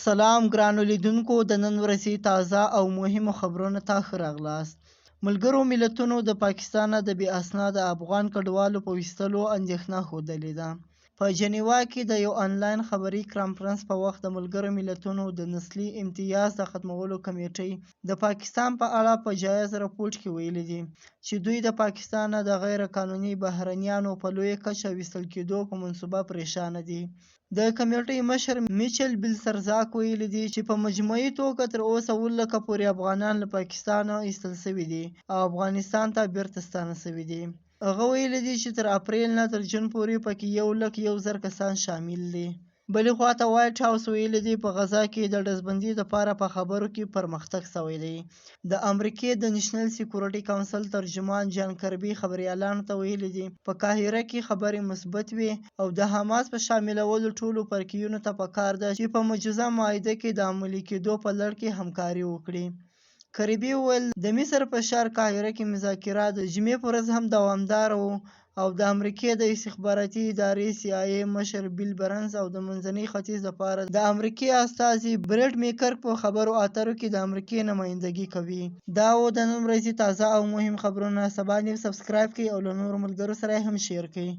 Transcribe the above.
سلام ګرانو لیدونکو د نن ورځې تازه او مهمو خبرونو ته ښه راغلاست. ملګرو ملتونو د پاکستان نه د بې اسناده افغان کډوالو په ویستلو اندېښنه ښودلې ده. په جنیوا کې د یو آنلاین خبري کنفرانس په وخت د ملګرو ملتونو د نسلي امتیاز د ختمولو کمیټې د پاکستان په اړه په جایز رپوټ کې ویلي دي چې دوی د پاکستان نه د غیر قانوني بهرنیانو په لویه کچه ویستل کېدو په منصوبه پریشانه دي. د کمیټې مشر میچل بلسرزاک ویلي دي چې په مجموعي توګه تر اوسه 17,000 پورې افغانان له پاکستانه ایستل شوي دي او افغانستان ته بیرته ستانه شوي دي. هغه ویلي دي چې تر اپریل نه تر جون پورې پکې 101,000 کسان شامل دي. بلې خواته وایټ هاوس ویلي دي په غزا کې د ډزبندۍ لپاره په خبرو کې پرمختګ شوی دی. د امریکې د نېشنل سکیورټي کونسل ترجمان جان کربي خبریالانو ته ویلي دي په قاهره کې خبرې مثبت وي او د حماس په شاملولو ټولو پرکیونو ته پکار ده چې په موجوزه معاهده کې د عملي کېدو په لړ کې همکاري وکړي. کربي وویل د مصر په ښار قاهره کې مذاکرات د جمعې په ورځ هم دوامداره وو او د امریکې د استخباراتي ادارې CIA مشر بیل برنس او د منځني ختیځ لپاره د امریکې استازي برټ میکر په خبرو اترو کې د امریکې نمایندګي کوي. دا و د نن ورځې تازه او مهم خبرونه. سبا نیوز سبسکرایب کړئ او له نورو ملګرو سره هم شیر کړئ.